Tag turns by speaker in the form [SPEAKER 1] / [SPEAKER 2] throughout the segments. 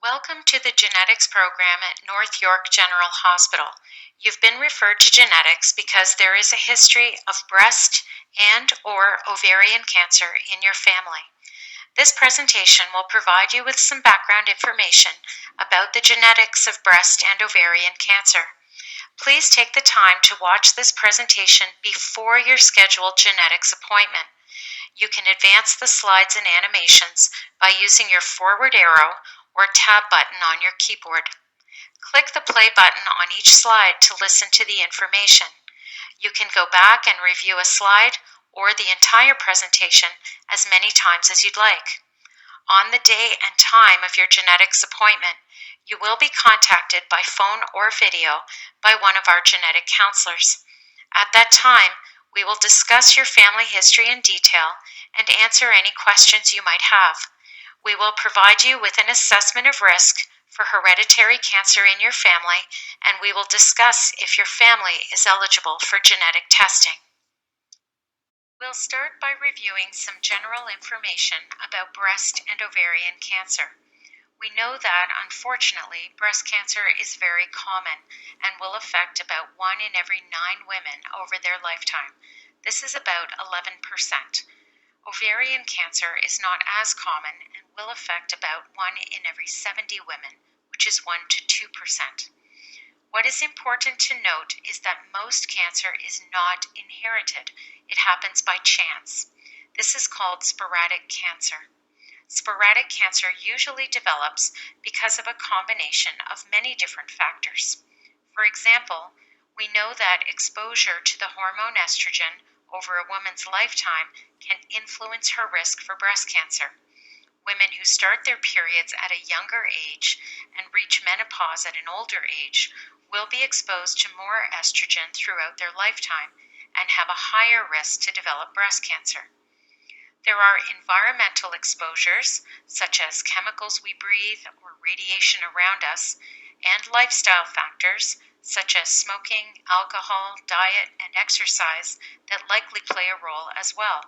[SPEAKER 1] Welcome to the genetics program at North York General Hospital. You've been referred to genetics because there is a history of breast and/or ovarian cancer in your family. This presentation will provide you with some background information about the genetics of breast and ovarian cancer. Please take the time to watch this presentation before your scheduled genetics appointment. You can advance the slides and animations by using your forward arrow or tab button on your keyboard. Click the play button on each slide to listen to the information. You can go back and review a slide or the entire presentation as many times as you'd like. On the day and time of your genetics appointment, you will be contacted by phone or video by one of our genetic counselors. At that time, we will discuss your family history in detail and answer any questions you might have. We will provide you with an assessment of risk for hereditary cancer in your family, and we will discuss if your family is eligible for genetic testing. We'll start by reviewing some general information about breast and ovarian cancer. We know that, unfortunately, breast cancer is very common and will affect about 1 in every 9 women over their lifetime. This is about 11%. Ovarian cancer is not as common and will affect about 1 in every 70 women, which is 1 to 2%. What is important to note is that most cancer is not inherited. It happens by chance. This is called sporadic cancer. Sporadic cancer usually develops because of a combination of many different factors. For example, we know that exposure to the hormone estrogen over a woman's lifetime can influence her risk for breast cancer. Women who start their periods at a younger age and reach menopause at an older age will be exposed to more estrogen throughout their lifetime and have a higher risk to develop breast cancer. There are environmental exposures, such as chemicals we breathe or radiation around us, and lifestyle factors, such as smoking, alcohol, diet, and exercise, that likely play a role as well.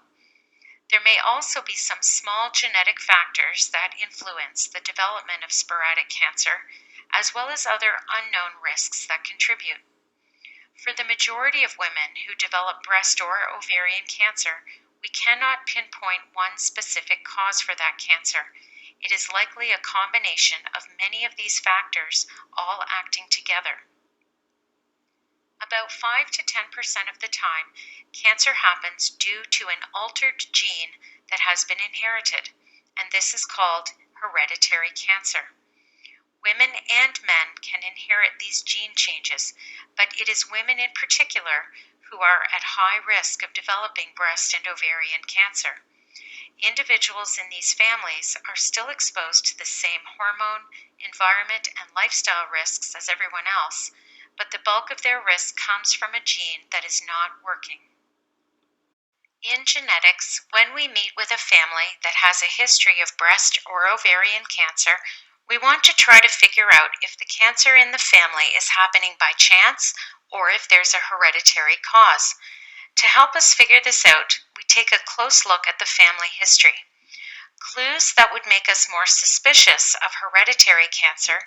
[SPEAKER 1] There may also be some small genetic factors that influence the development of sporadic cancer, as well as other unknown risks that contribute. For the majority of women who develop breast or ovarian cancer, we cannot pinpoint one specific cause for that cancer. It is likely a combination of many of these factors all acting together. About 5 to 10% of the time, cancer happens due to an altered gene that has been inherited, and this is called hereditary cancer. Women and men can inherit these gene changes, but it is women in particular who are at high risk of developing breast and ovarian cancer. Individuals in these families are still exposed to the same hormone, environment, and lifestyle risks as everyone else, but the bulk of their risk comes from a gene that is not working. In genetics, when we meet with a family that has a history of breast or ovarian cancer, we want to try to figure out if the cancer in the family is happening by chance or if there's a hereditary cause. To help us figure this out, we take a close look at the family history. Clues that would make us more suspicious of hereditary cancer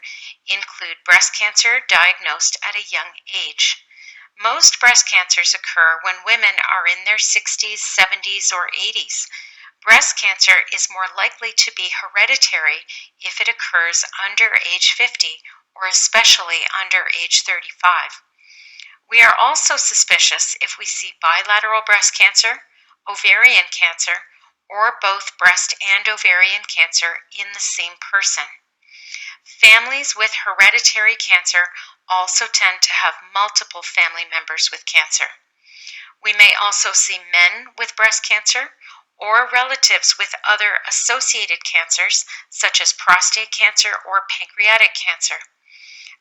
[SPEAKER 1] include breast cancer diagnosed at a young age. Most breast cancers occur when women are in their 60s, 70s, or 80s. Breast cancer is more likely to be hereditary if it occurs under age 50 or especially under age 35. We are also suspicious if we see bilateral breast cancer, ovarian cancer, or both breast and ovarian cancer in the same person. Families with hereditary cancer also tend to have multiple family members with cancer. We may also see men with breast cancer or relatives with other associated cancers, such as prostate cancer or pancreatic cancer.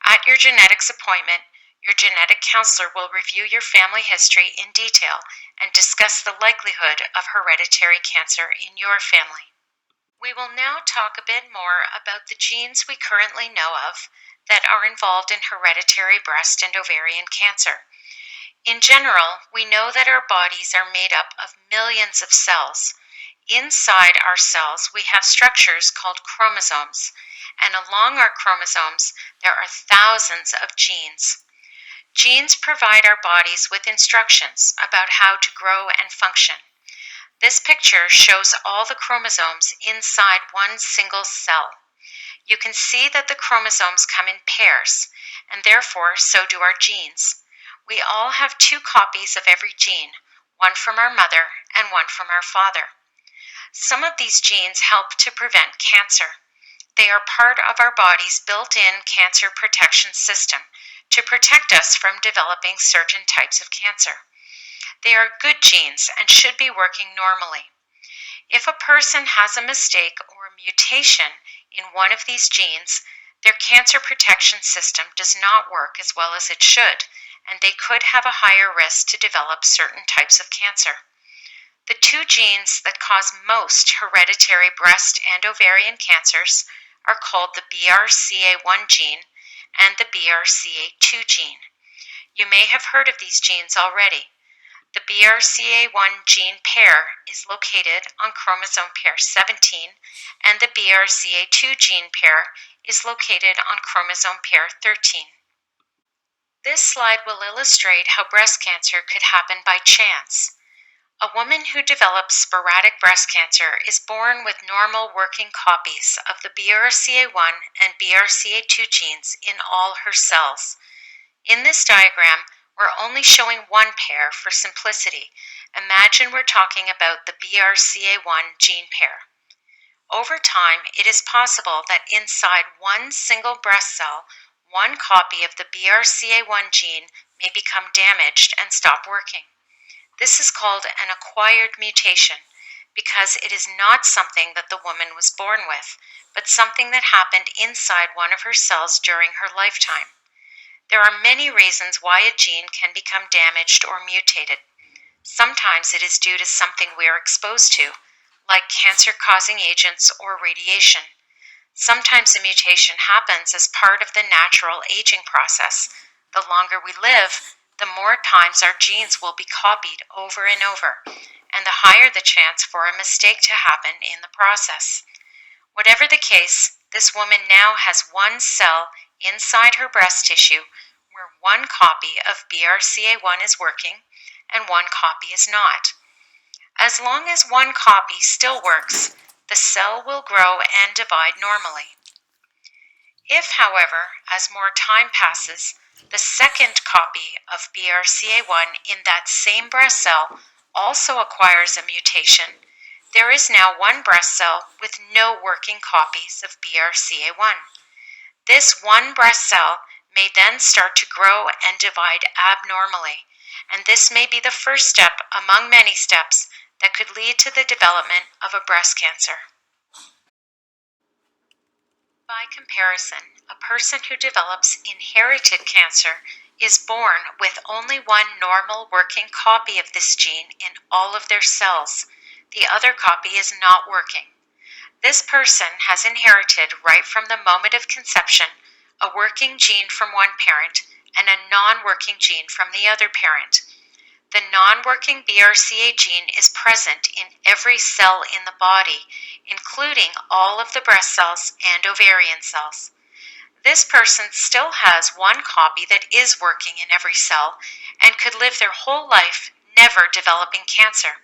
[SPEAKER 1] At your genetics appointment, your genetic counselor will review your family history in detail and discuss the likelihood of hereditary cancer in your family. We will now talk a bit more about the genes we currently know of that are involved in hereditary breast and ovarian cancer. In general, we know that our bodies are made up of millions of cells. Inside our cells, we have structures called chromosomes, and along our chromosomes there are thousands of genes. Genes provide our bodies with instructions about how to grow and function. This picture shows all the chromosomes inside one single cell. You can see that the chromosomes come in pairs, and therefore so do our genes. We all have 2 copies of every gene, one from our mother and one from our father. Some of these genes help to prevent cancer. They are part of our body's built-in cancer protection system to protect us from developing certain types of cancer. They are good genes and should be working normally. If a person has a mistake or a mutation in one of these genes, their cancer protection system does not work as well as it should, and they could have a higher risk to develop certain types of cancer. The 2 genes that cause most hereditary breast and ovarian cancers are called the BRCA1 gene and the BRCA2 gene. You may have heard of these genes already. The BRCA1 gene pair is located on chromosome pair 17, and the BRCA2 gene pair is located on chromosome pair 13. This slide will illustrate how breast cancer could happen by chance. A woman who develops sporadic breast cancer is born with normal working copies of the BRCA1 and BRCA2 genes in all her cells. In this diagram, we're only showing one pair for simplicity. Imagine we're talking about the BRCA1 gene pair. Over time, it is possible that inside one single breast cell, one copy of the BRCA1 gene may become damaged and stop working. This is called an acquired mutation because it is not something that the woman was born with, but something that happened inside one of her cells during her lifetime. There are many reasons why a gene can become damaged or mutated. Sometimes it is due to something we are exposed to, like cancer-causing agents or radiation. Sometimes a mutation happens as part of the natural aging process. The longer we live, the more times our genes will be copied over and over, and the higher the chance for a mistake to happen in the process. Whatever the case, this woman now has one cell inside her breast tissue where one copy of BRCA1 is working and one copy is not. As long as one copy still works, the cell will grow and divide normally. If, however, as more time passes, the second copy of BRCA1 in that same breast cell also acquires a mutation, there is now one breast cell with no working copies of BRCA1. This one breast cell may then start to grow and divide abnormally, and this may be the first step among many steps that could lead to the development of a breast cancer. By comparison, a person who develops inherited cancer is born with only one normal working copy of this gene in all of their cells. The other copy is not working. This person has inherited right from the moment of conception a working gene from one parent and a non-working gene from the other parent. The non-working BRCA gene is present in every cell in the body, including all of the breast cells and ovarian cells. This person still has one copy that is working in every cell and could live their whole life never developing cancer.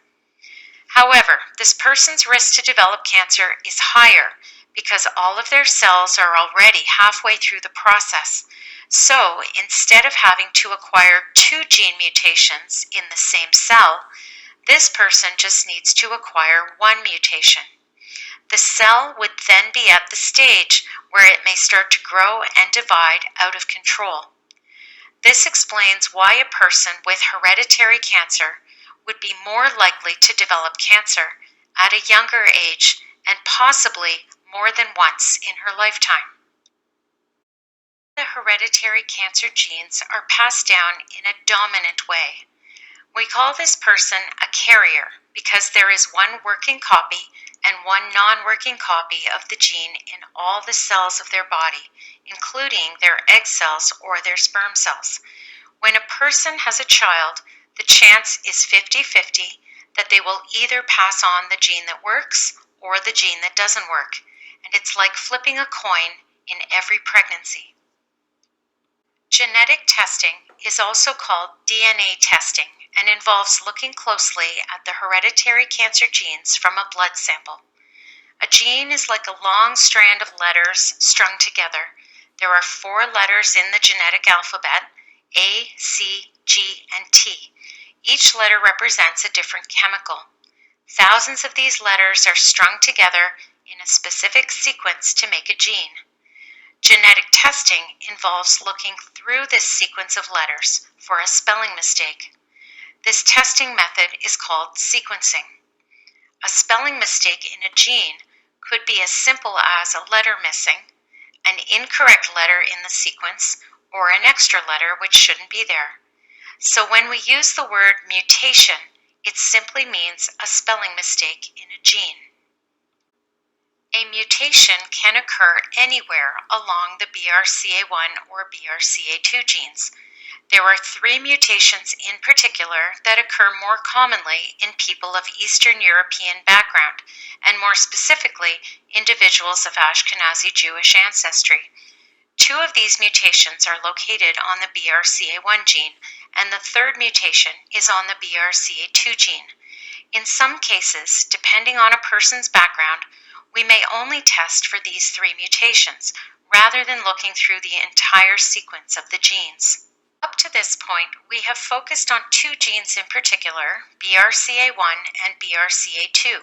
[SPEAKER 1] However, this person's risk to develop cancer is higher because all of their cells are already halfway through the process. So, instead of having to acquire 2 gene mutations in the same cell, this person just needs to acquire 1 mutation. The cell would then be at the stage where it may start to grow and divide out of control. This explains why a person with hereditary cancer would be more likely to develop cancer at a younger age and possibly more than once in her lifetime. The hereditary cancer genes are passed down in a dominant way. We call this person a carrier because there is one working copy and one non-working copy of the gene in all the cells of their body, including their egg cells or their sperm cells. When a person has a child, the chance is 50-50 that they will either pass on the gene that works or the gene that doesn't work. and it's like flipping a coin in every pregnancy. Genetic testing is also called DNA testing and involves looking closely at the hereditary cancer genes from a blood sample. A gene is like a long strand of letters strung together. There are 4 letters in the genetic alphabet: A, C, G, and T. Each letter represents a different chemical. Thousands of these letters are strung together in a specific sequence to make a gene. Genetic testing involves looking through this sequence of letters for a spelling mistake. This testing method is called sequencing. A spelling mistake in a gene could be as simple as a letter missing, an incorrect letter in the sequence, or an extra letter which shouldn't be there. So when we use the word mutation, it simply means a spelling mistake in a gene. A mutation can occur anywhere along the BRCA1 or BRCA2 genes. There are 3 mutations in particular that occur more commonly in people of Eastern European background, and more specifically, individuals of Ashkenazi Jewish ancestry. 2 of these mutations are located on the BRCA1 gene, and the 3rd mutation is on the BRCA2 gene. In some cases, depending on a person's background, we may only test for these 3 mutations, rather than looking through the entire sequence of the genes. Up to this point, we have focused on 2 genes in particular, BRCA1 and BRCA2,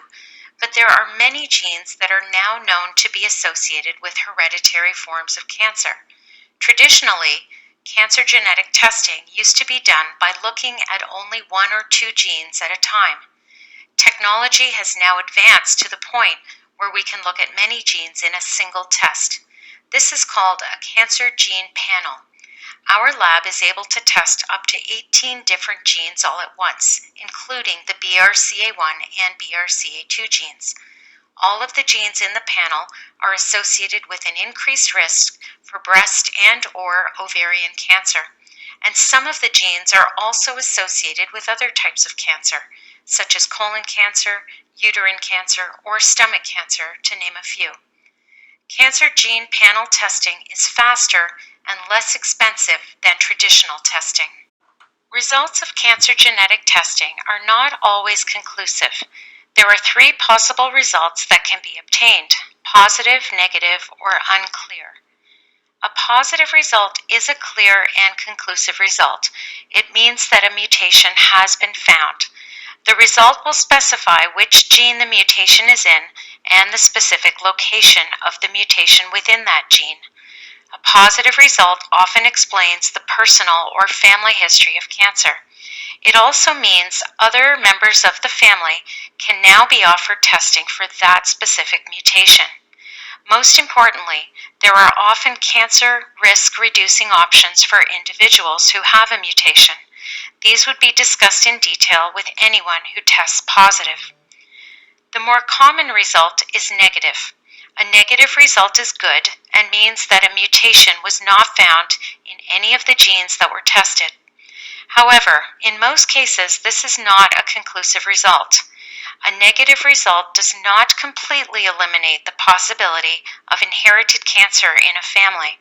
[SPEAKER 1] but there are many genes that are now known to be associated with hereditary forms of cancer. Traditionally, cancer genetic testing used to be done by looking at only 1 or 2 genes at a time. Technology has now advanced to the point where we can look at many genes in a single test. This is called a cancer gene panel. Our lab is able to test up to 18 different genes all at once, including the BRCA1 and BRCA2 genes. All of the genes in the panel are associated with an increased risk for breast and/or ovarian cancer, and some of the genes are also associated with other types of cancer, such as colon cancer, uterine cancer, or stomach cancer, to name a few. Cancer gene panel testing is faster and less expensive than traditional testing. Results of cancer genetic testing are not always conclusive. There are 3 possible results that can be obtained: positive, negative, or unclear. A positive result is a clear and conclusive result. It means that a mutation has been found. The result will specify which gene the mutation is in and the specific location of the mutation within that gene. A positive result often explains the personal or family history of cancer. It also means other members of the family can now be offered testing for that specific mutation. Most importantly, there are often cancer risk-reducing options for individuals who have a mutation. These would be discussed in detail with anyone who tests positive. The more common result is negative. A negative result is good and means that a mutation was not found in any of the genes that were tested. However, in most cases, this is not a conclusive result. A negative result does not completely eliminate the possibility of inherited cancer in a family.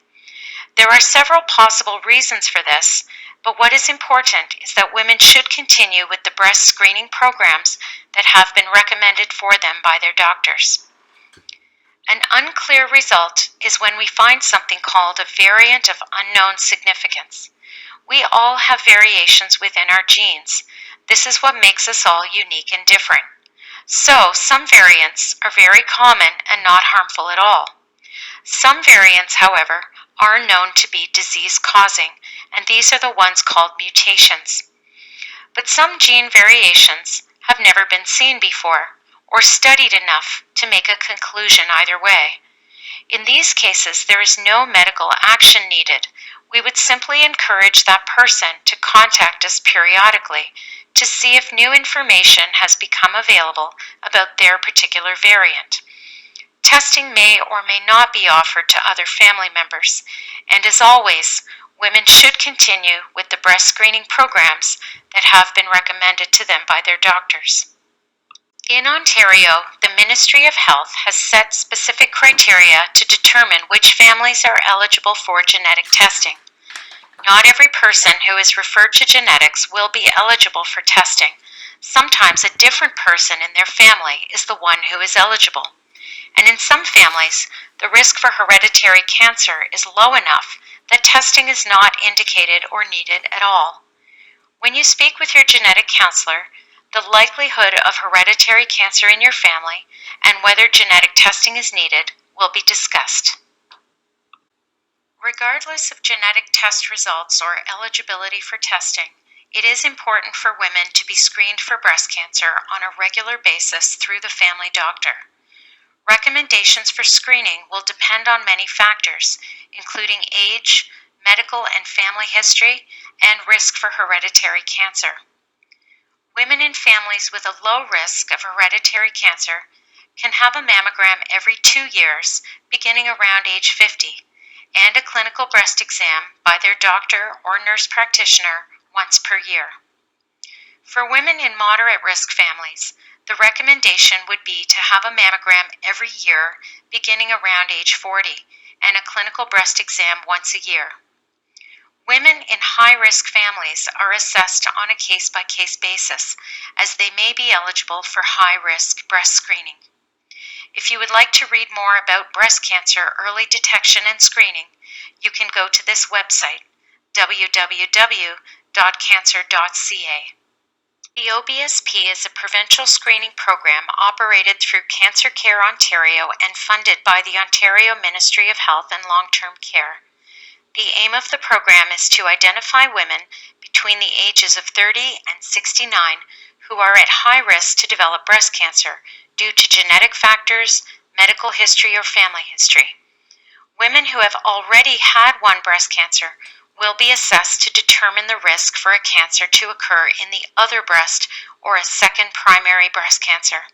[SPEAKER 1] There are several possible reasons for this, but what is important is that women should continue with the breast screening programs that have been recommended for them by their doctors. An unclear result is when we find something called a variant of unknown significance. We all have variations within our genes. This is what makes us all unique and different. So, some variants are very common and not harmful at all. Some variants, however, are known to be disease-causing, and these are the ones called mutations. But some gene variations have never been seen before or studied enough to make a conclusion either way. In these cases, there is no medical action needed. We would simply encourage that person to contact us periodically to see if new information has become available about their particular variant. Testing may or may not be offered to other family members, and as always, women should continue with the breast screening programs that have been recommended to them by their doctors. In Ontario, the Ministry of Health has set specific criteria to determine which families are eligible for genetic testing. Not every person who is referred to genetics will be eligible for testing. Sometimes a different person in their family is the one who is eligible. And in some families, the risk for hereditary cancer is low enough that testing is not indicated or needed at all. When you speak with your genetic counselor, the likelihood of hereditary cancer in your family and whether genetic testing is needed will be discussed. Regardless of genetic test results or eligibility for testing, it is important for women to be screened for breast cancer on a regular basis through the family doctor. Recommendations for screening will depend on many factors, including age, medical and family history, and risk for hereditary cancer. Women in families with a low risk of hereditary cancer can have a mammogram every 2 years, beginning around age 50, and a clinical breast exam by their doctor or nurse practitioner once per year. For women in moderate risk families, the recommendation would be to have a mammogram every year beginning around age 40 and a clinical breast exam once a year. Women in high-risk families are assessed on a case-by-case basis, as they may be eligible for high-risk breast screening. If you would like to read more about breast cancer early detection and screening, you can go to this website, www.cancer.ca. The OBSP is a provincial screening program operated through Cancer Care Ontario and funded by the Ontario Ministry of Health and Long-Term Care. The aim of the program is to identify women between the ages of 30 and 69 who are at high risk to develop breast cancer due to genetic factors, medical history, or family history. Women who have already had one breast cancer will be assessed to determine the risk for a cancer to occur in the other breast or a second primary breast cancer.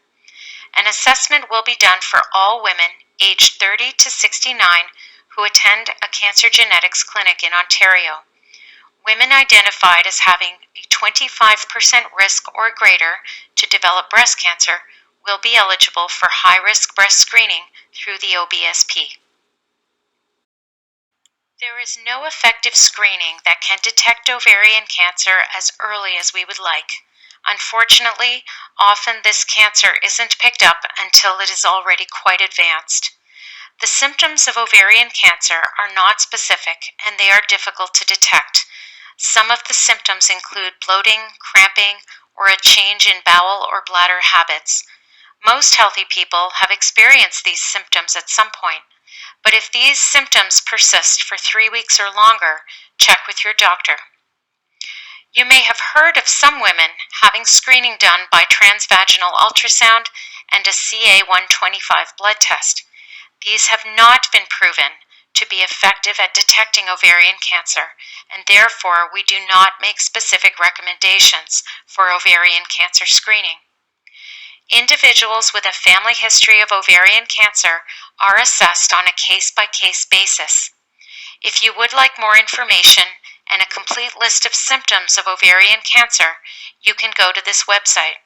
[SPEAKER 1] An assessment will be done for all women aged 30 to 69 who attend a cancer genetics clinic in Ontario. Women identified as having a 25% risk or greater to develop breast cancer will be eligible for high-risk breast screening through the OBSP. There is no effective screening that can detect ovarian cancer as early as we would like. Unfortunately, often this cancer isn't picked up until it is already quite advanced. The symptoms of ovarian cancer are not specific and they are difficult to detect. Some of the symptoms include bloating, cramping, or a change in bowel or bladder habits. Most healthy people have experienced these symptoms at some point. But if these symptoms persist for 3 weeks or longer, check with your doctor. You may have heard of some women having screening done by transvaginal ultrasound and a CA-125 blood test. These have not been proven to be effective at detecting ovarian cancer, and therefore we do not make specific recommendations for ovarian cancer screening. Individuals with a family history of ovarian cancer are assessed on a case-by-case basis. If you would like more information and a complete list of symptoms of ovarian cancer, you can go to this website,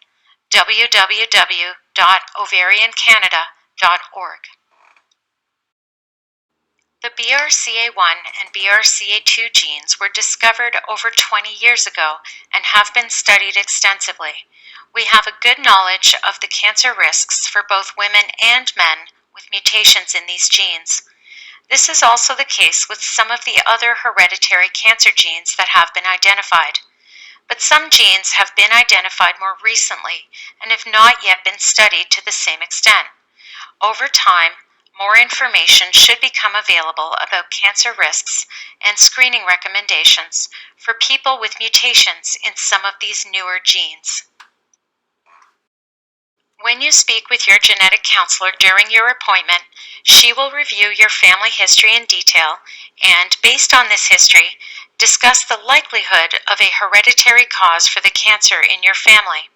[SPEAKER 1] www.ovariancanada.org. The BRCA1 and BRCA2 genes were discovered over 20 years ago and have been studied extensively. We have a good knowledge of the cancer risks for both women and men with mutations in these genes. This is also the case with some of the other hereditary cancer genes that have been identified. But some genes have been identified more recently and have not yet been studied to the same extent. Over time, more information should become available about cancer risks and screening recommendations for people with mutations in some of these newer genes. When you speak with your genetic counselor during your appointment, she will review your family history in detail and, based on this history, discuss the likelihood of a hereditary cause for the cancer in your family.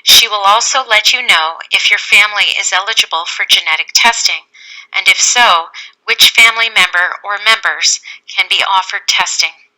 [SPEAKER 1] She will also let you know if your family is eligible for genetic testing, and if so, which family member or members can be offered testing.